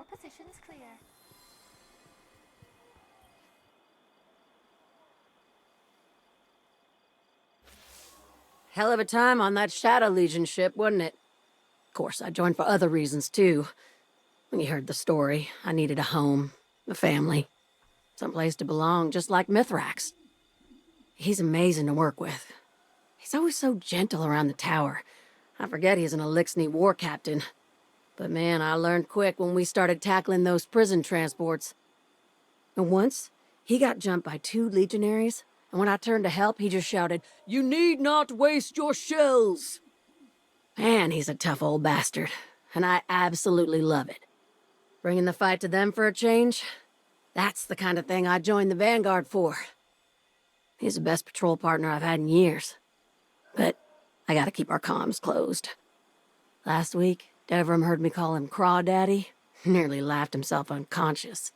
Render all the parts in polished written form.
All positions clear. Hell of a time on that Shadow Legion ship, wasn't it? Of course, I joined for other reasons, too. When you heard the story, I needed a home, a family, someplace to belong, just like Mithrax. He's amazing to work with. He's always so gentle around the tower. I forget he's an Elixni war captain. But man, I learned quick when we started tackling those prison transports. And once, he got jumped by 2 legionaries, and when I turned to help, he just shouted, "You need not waste your shells!" Man, he's a tough old bastard, and I absolutely love it. Bringing the fight to them for a change? That's the kind of thing I joined the Vanguard for. He's the best patrol partner I've had in years. But I gotta keep our comms closed. Last week, Devram heard me call him Crawdaddy. Nearly laughed himself unconscious.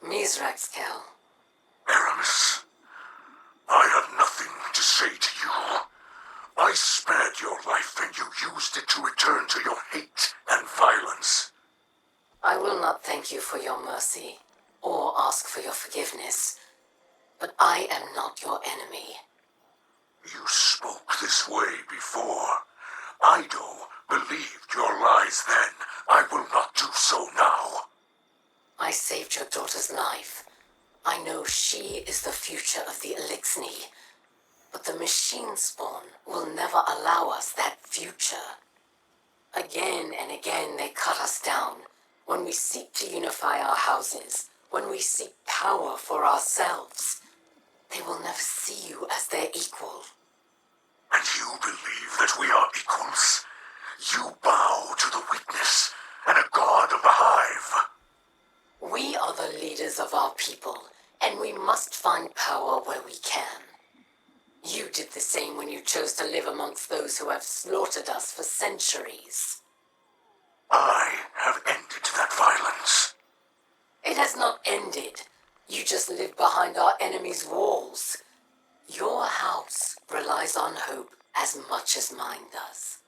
Mithrax, Cal. Aramis, I have nothing to say to you. I spared your life and you used it to return to your hate and violence. I will not thank you for your mercy, or ask for your forgiveness, but I am not your enemy. You spoke this way before. Ido believed your lies then. I will not do so now. I saved your daughter's life. I know she is the future of the Elixni, but the machine spawn will never allow us that future. Again and again they cut us down. When we seek to unify our houses, when we seek power for ourselves, they will never see you as their equal. And you believe that we are equals? You bow to the weakness and a god of the hive. We are the leaders of our people, and we must find power where we can. You did the same when you chose to live amongst those who have slaughtered us for centuries. I have ended that violence. It has not ended. You just live behind our enemies' walls. Your house relies on hope as much as mine does.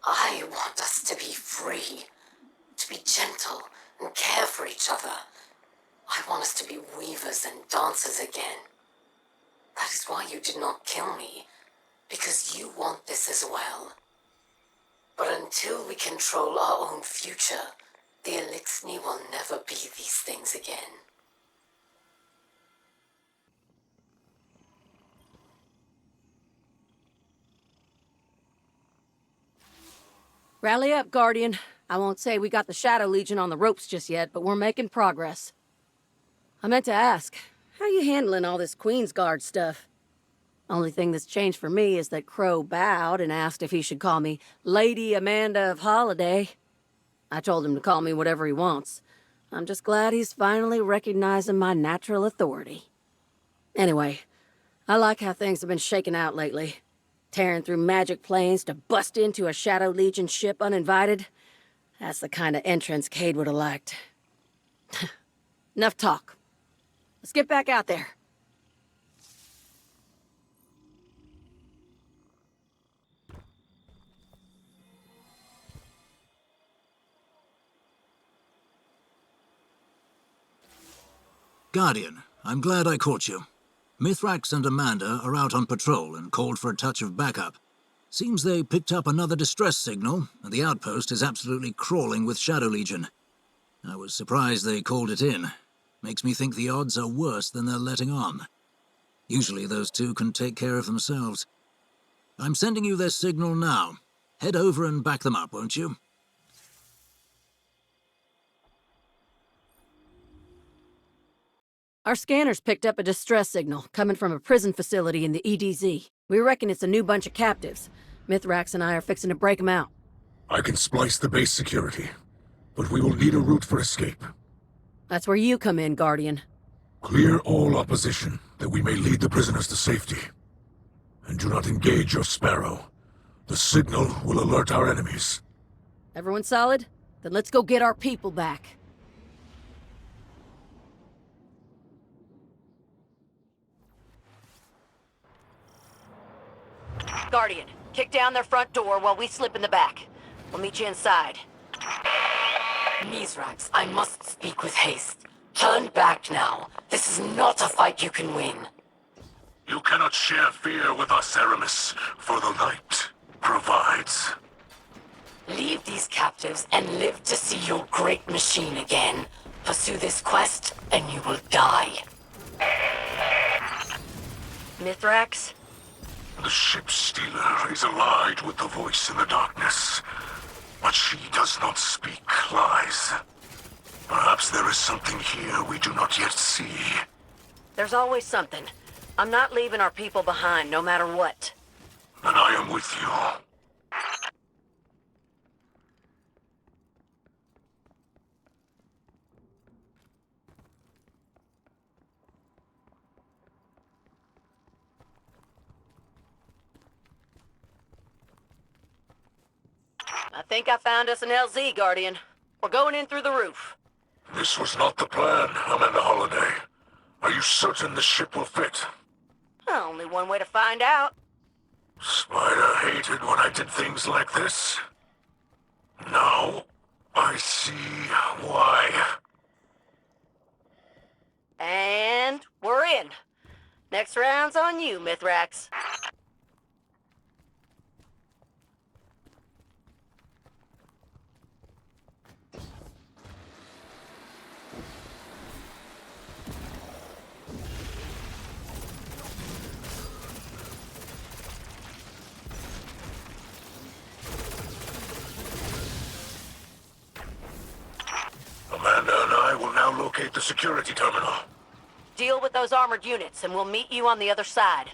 I want us to be free, to be gentle and care for each other. I want us to be weavers and dancers again. That is why you did not kill me, because you want this as well. But until we control our own future, the Elixni will never be these things again. Rally up, Guardian. I won't say we got the Shadow Legion on the ropes just yet, but we're making progress. I meant to ask, how you handling all this Queen's Guard stuff? Only thing that's changed for me is that Crow bowed and asked if he should call me Lady Amanda of Holiday. I told him to call me whatever he wants. I'm just glad he's finally recognizing my natural authority. Anyway, I like how things have been shaking out lately. Tearing through magic planes to bust into a Shadow Legion ship uninvited. That's the kind of entrance Cade would have liked. Enough talk. Let's get back out there. Guardian, I'm glad I caught you. Mithrax and Amanda are out on patrol and called for a touch of backup. Seems they picked up another distress signal, and the outpost is absolutely crawling with Shadow Legion. I was surprised they called it in. Makes me think the odds are worse than they're letting on. Usually those two can take care of themselves. I'm sending you their signal now. Head over and back them up, won't you? Our scanners picked up a distress signal coming from a prison facility in the EDZ. We reckon it's a new bunch of captives. Mithrax and I are fixing to break them out. I can splice the base security, but we will need a route for escape. That's where you come in, Guardian. Clear all opposition, that we may lead the prisoners to safety. And do not engage your Sparrow. The signal will alert our enemies. Everyone solid? Then let's go get our people back. Guardian, kick down their front door while we slip in the back. We'll meet you inside. Mithrax, I must speak with haste. Turn back now. This is not a fight you can win. You cannot share fear with us, Aramis, for the light provides. Leave these captives and live to see your great machine again. Pursue this quest, and you will die. Mithrax? The ship stealer is allied with the voice in the darkness, but she does not speak lies. Perhaps there is something here we do not yet see. There's always something. I'm not leaving our people behind, no matter what. Then I am with you. I think I found us an LZ, Guardian. We're going in through the roof. This was not the plan, Amanda Holiday. Are you certain the ship will fit? Only one way to find out. Spider hated when I did things like this. Now, I see why. And we're in. Next round's on you, Mithrax. Amanda and I will now locate the security terminal. Deal with those armored units, and we'll meet you on the other side.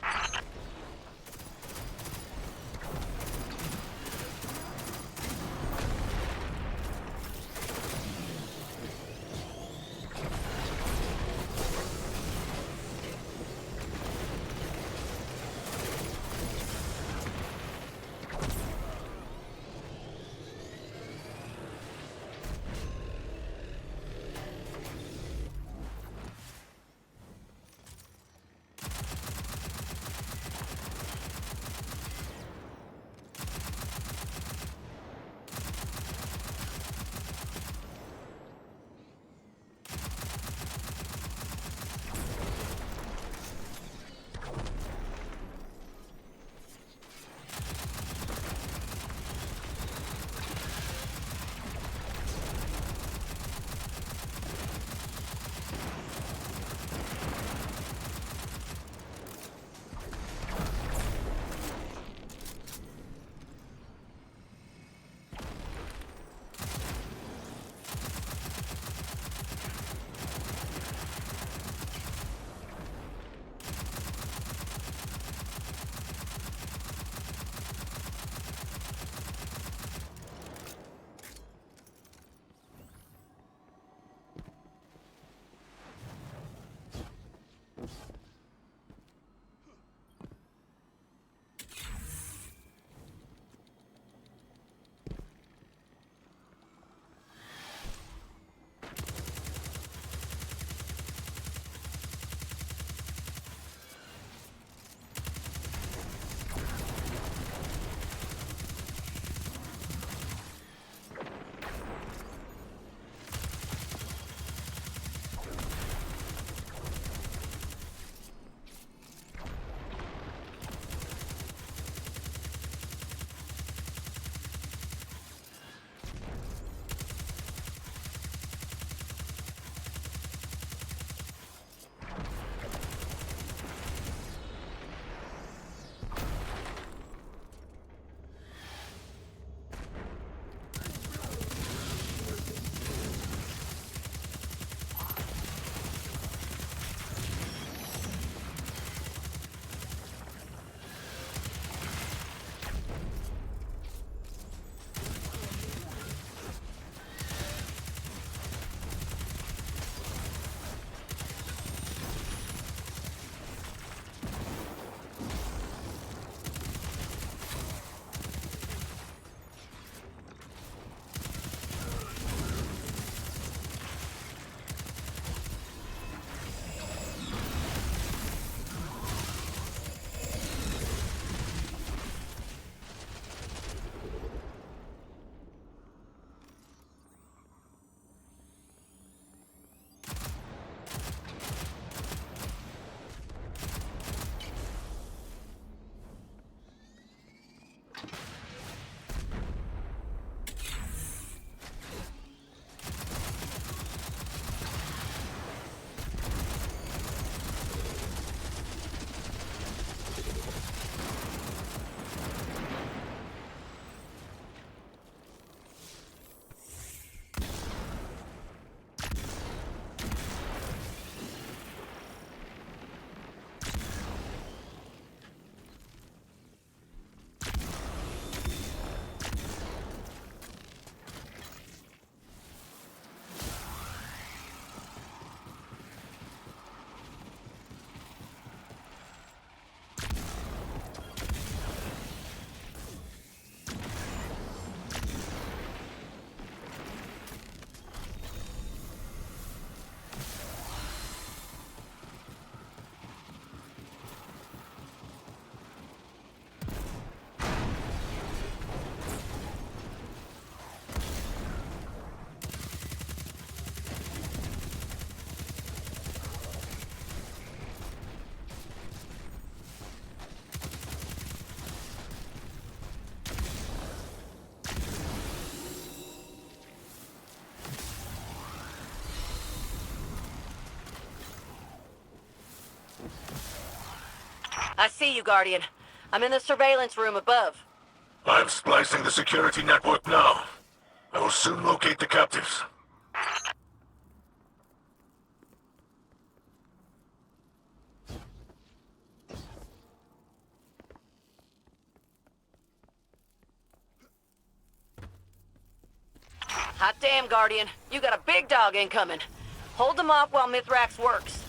I see you, Guardian. I'm in the surveillance room above. I'm splicing the security network now. I will soon locate the captives. Hot damn, Guardian. You got a big dog incoming. Hold them off while Mithrax works.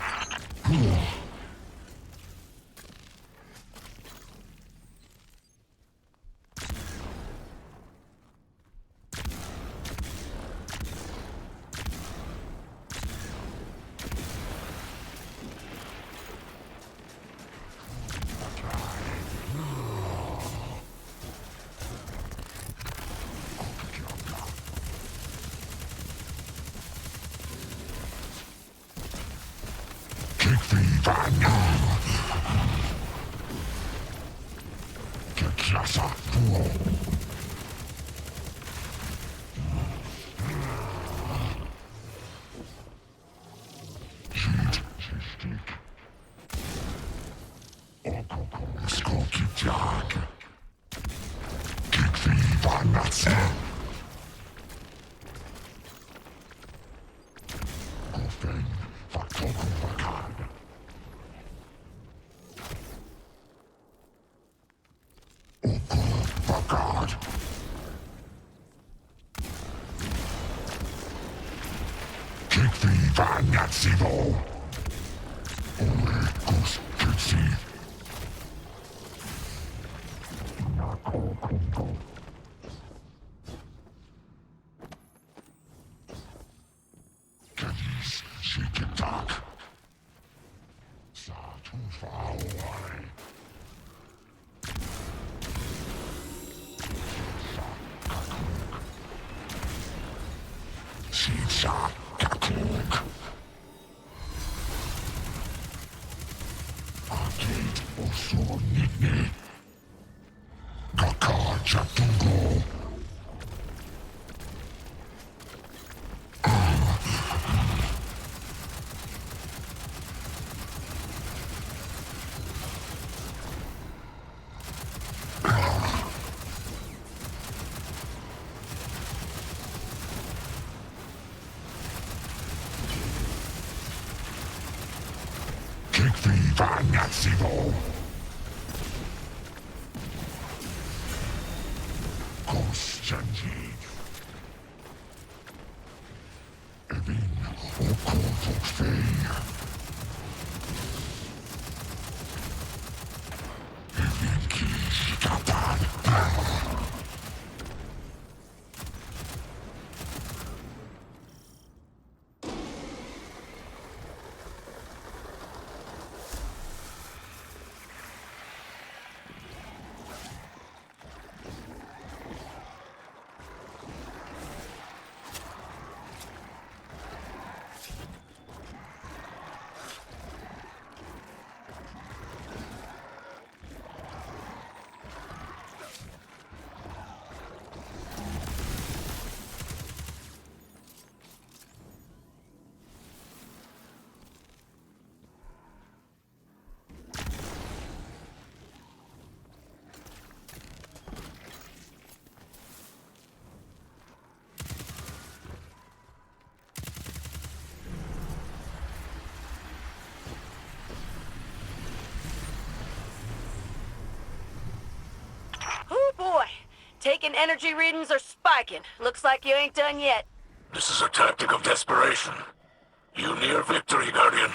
Oh boy. Taking energy readings are spiking. Looks like you ain't done yet. This is a tactic of desperation. You near victory, Guardian.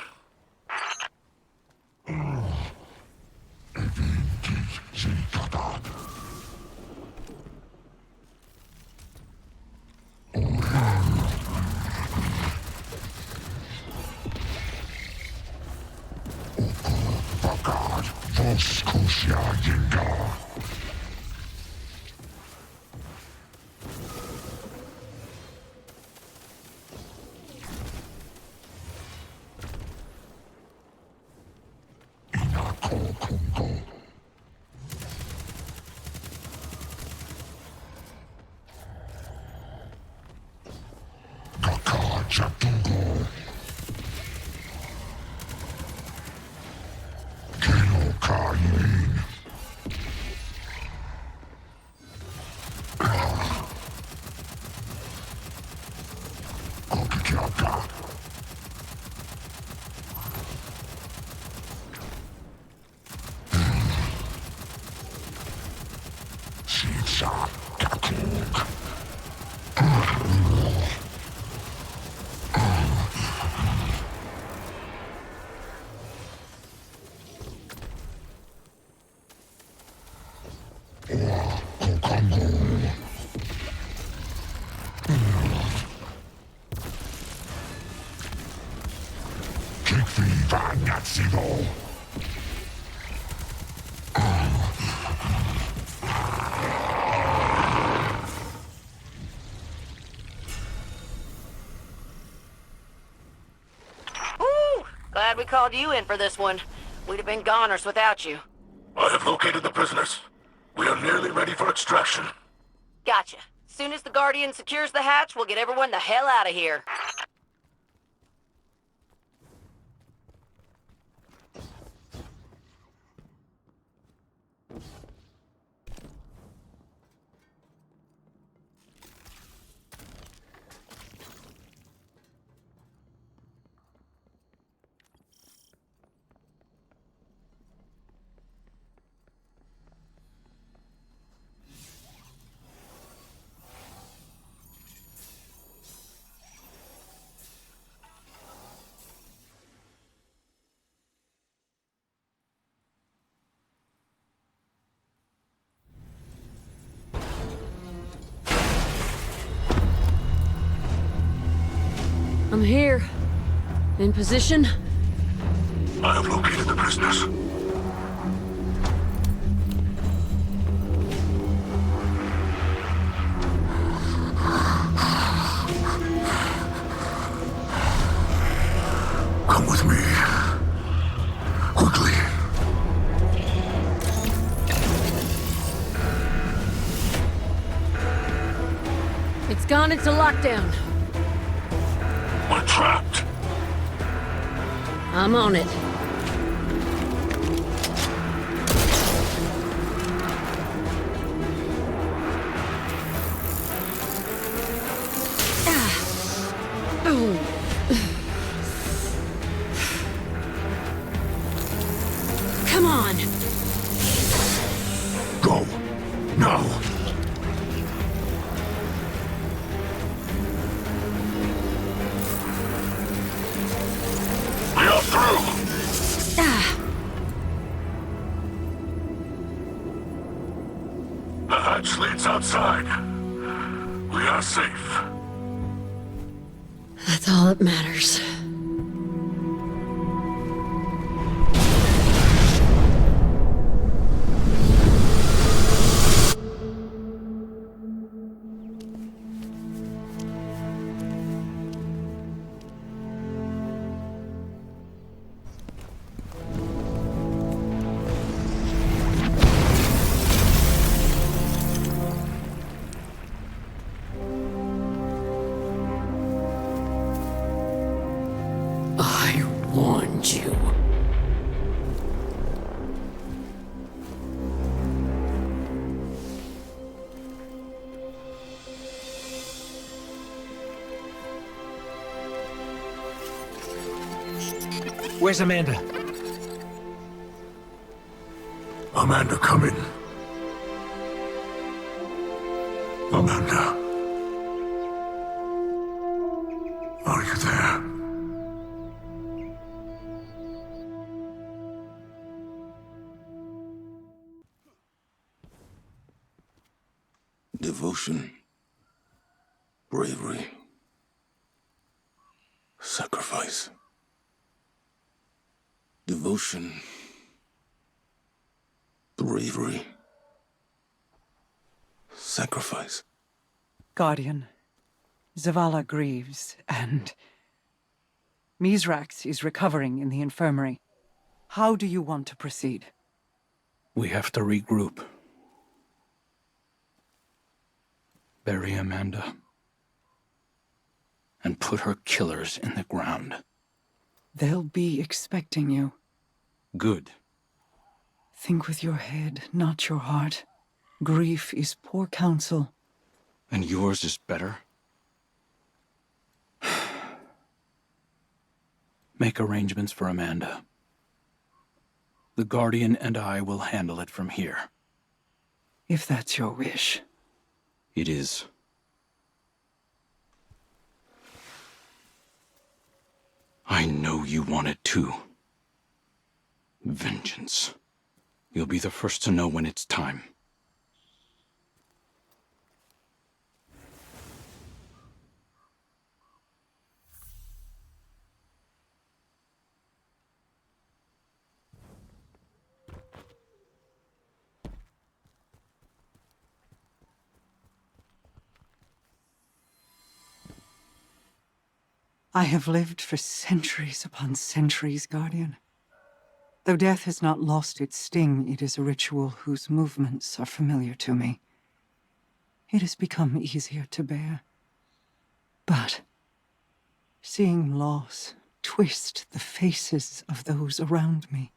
Woo! Glad we called you in for this one. We'd have been goners without you. I have located the prisoners. We are nearly ready for extraction. Gotcha. Soon as the Guardian secures the hatch, we'll get everyone the hell out of here. I'm here. In position. I have located the prisoners. Come with me. Quickly. It's gone into lockdown. We're trapped. I'm on it. Come on. Go. Now. We are through. The hatch leads outside. We are safe. That's all that matters. I warned you. Where's Amanda? Amanda, come in. Amanda. Are you there? Devotion, bravery, sacrifice. Devotion, bravery, sacrifice. Guardian, Zavala grieves, and Mithrax is recovering in the infirmary. How do you want to proceed? We have to regroup. Bury Amanda. And put her killers in the ground. They'll be expecting you. Good. Think with your head, not your heart. Grief is poor counsel. And yours is better? Make arrangements for Amanda. The Guardian and I will handle it from here. If that's your wish. It is. I know you want it too. Vengeance. You'll be the first to know when it's time. I have lived for centuries upon centuries, Guardian. Though death has not lost its sting, it is a ritual whose movements are familiar to me. It has become easier to bear. But seeing loss twist the faces of those around me,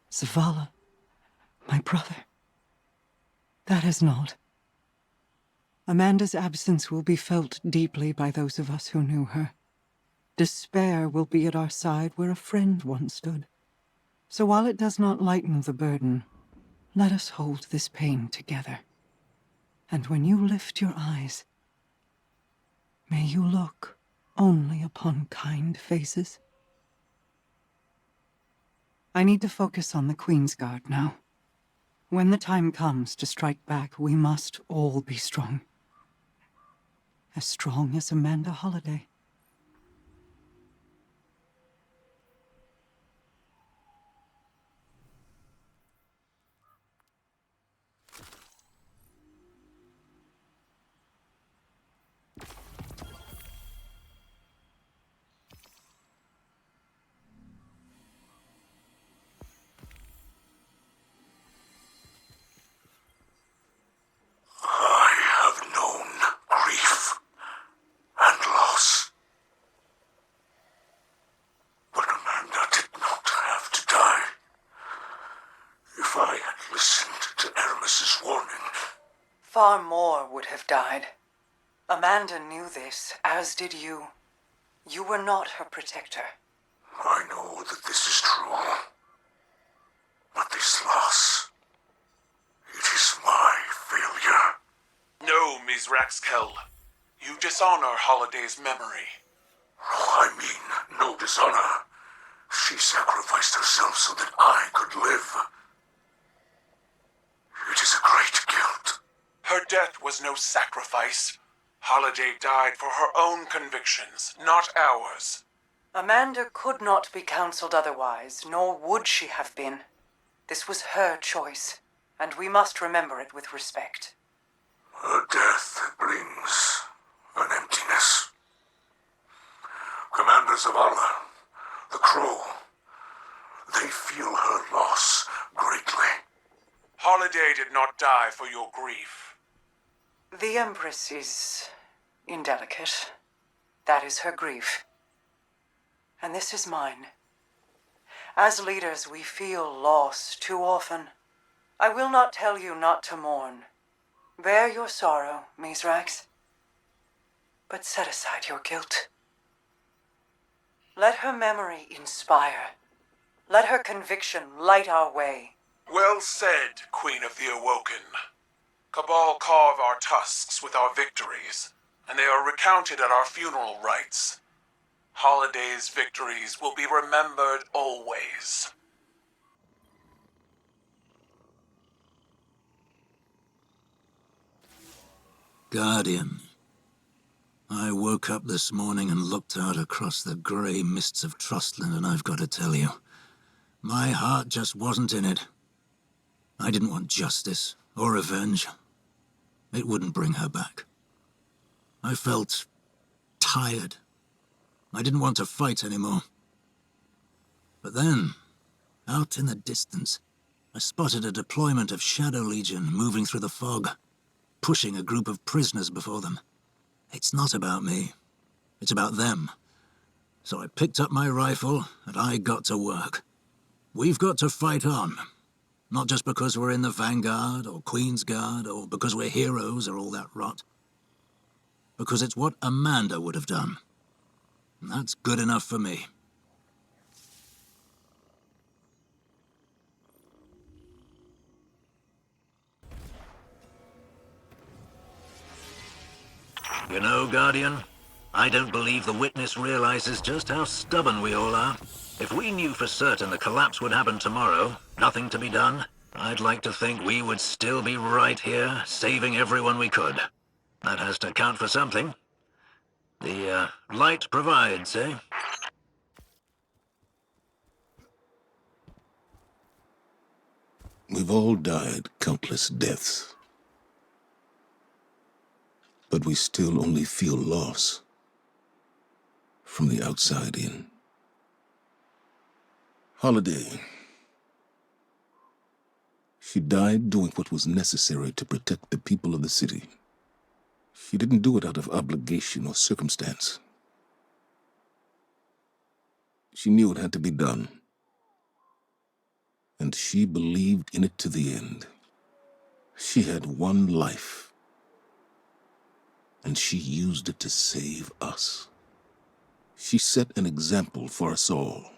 Zavala, my brother, that is not. Amanda's absence will be felt deeply by those of us who knew her. Despair will be at our side where a friend once stood. So while it does not lighten the burden, let us hold this pain together. And when you lift your eyes, may you look only upon kind faces. I need to focus on the Queen's Guard now. When the time comes to strike back, we must all be strong. As strong as Amanda Holliday. I have known grief and loss. But Amanda did not have to die. If I had listened to Hermes's warning... Far more would have died. Amanda knew this, as did you. You were not her protector. I know that this is true. But this loss... it is my failure. No, Ms. Raxkel. You dishonor Holiday's memory. Oh, I mean, no dishonor. She sacrificed herself so that I could live. It is a great guilt. Her death was no sacrifice. Holiday died for her own convictions, not ours. Amanda could not be counseled otherwise, nor would she have been. This was her choice, and we must remember it with respect. Her death brings an emptiness. Commander Zavala, the Crow, they feel her loss greatly. Holiday did not die for your grief. The Empress is indelicate. That is her grief. And this is mine. As leaders, we feel loss too often. I will not tell you not to mourn. Bear your sorrow, Mizrax. But set aside your guilt. Let her memory inspire. Let her conviction light our way. Well said, Queen of the Awoken. Cabal carve our tusks with our victories, and they are recounted at our funeral rites. Holiday's victories will be remembered always. Guardian. I woke up this morning and looked out across the grey mists of Trustland, and I've got to tell you, my heart just wasn't in it. I didn't want justice or revenge. It wouldn't bring her back. I felt tired. I didn't want to fight anymore. But then, out in the distance, I spotted a deployment of Shadow Legion moving through the fog, pushing a group of prisoners before them. It's not about me. It's about them. So I picked up my rifle, and I got to work. We've got to fight on. Not just because we're in the Vanguard, or Queen's Guard, or because we're heroes, or all that rot. Because it's what Amanda would have done. And that's good enough for me. You know, Guardian, I don't believe the witness realizes just how stubborn we all are. If we knew for certain the collapse would happen tomorrow, nothing to be done, I'd like to think we would still be right here, saving everyone we could. That has to count for something. The, light provides, eh? We've all died countless deaths. But we still only feel loss from the outside in. Holiday. She died doing what was necessary to protect the people of the city. She didn't do it out of obligation or circumstance. She knew it had to be done. And she believed in it to the end. She had one life. And she used it to save us. She set an example for us all.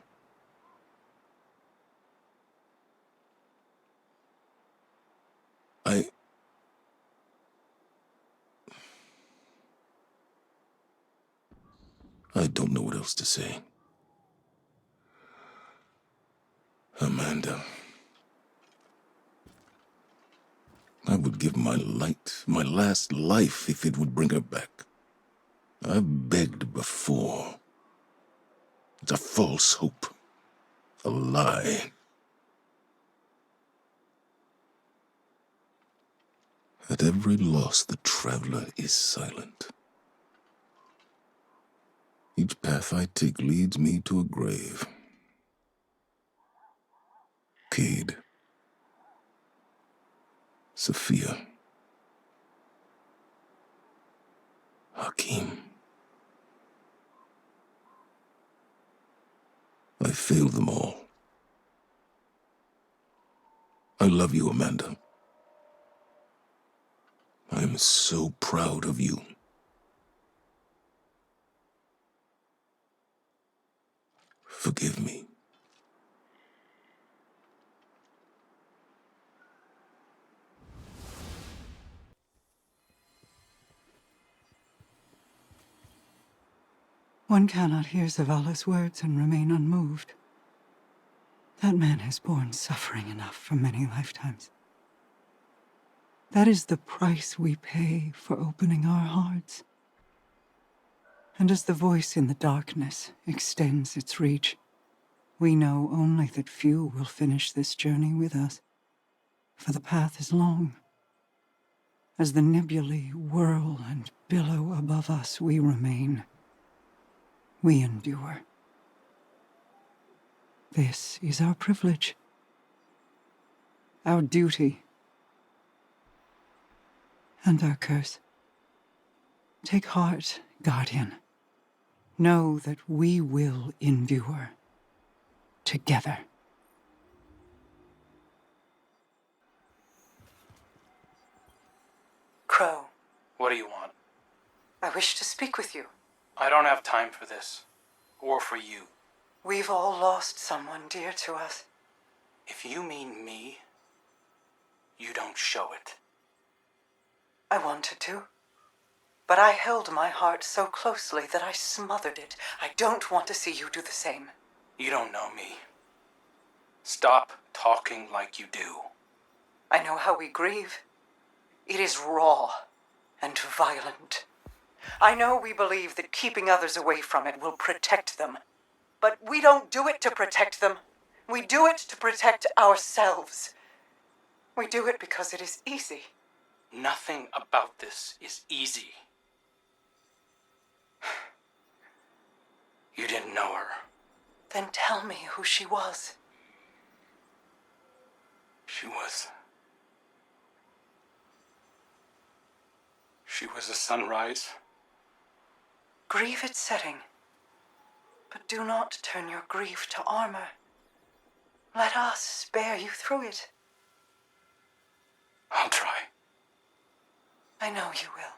I don't know what else to say. Amanda. I would give my last life, if it would bring her back. I've begged before. It's a false hope. A lie. At every loss, the traveler is silent. Each path I take leads me to a grave. Cade. Sophia. Hakim. I failed them all. I love you, Amanda. I'm so proud of you. Forgive me. One cannot hear Zavala's words and remain unmoved. That man has borne suffering enough for many lifetimes. That is the price we pay for opening our hearts. And as the voice in the darkness extends its reach, we know only that few will finish this journey with us, for the path is long. As the nebulae whirl and billow above us, we remain. We endure. This is our privilege, our duty, and our curse. Take heart, Guardian. Know that we will endure together. Crow, What do you want? I wish to speak with you. I don't have time for this. Or for you. We've all lost someone dear to us. If you mean me, you don't show it. I wanted to. But I held my heart so closely that I smothered it. I don't want to see you do the same. You don't know me. Stop talking like you do. I know how we grieve. It is raw and violent. I know we believe that keeping others away from it will protect them. But we don't do it to protect them. We do it to protect ourselves. We do it because it is easy. Nothing about this is easy. You didn't know her. Then tell me who she was. She was a sunrise. Grieve its setting. But do not turn your grief to armor. Let us bear you through it. I'll try. I know you will.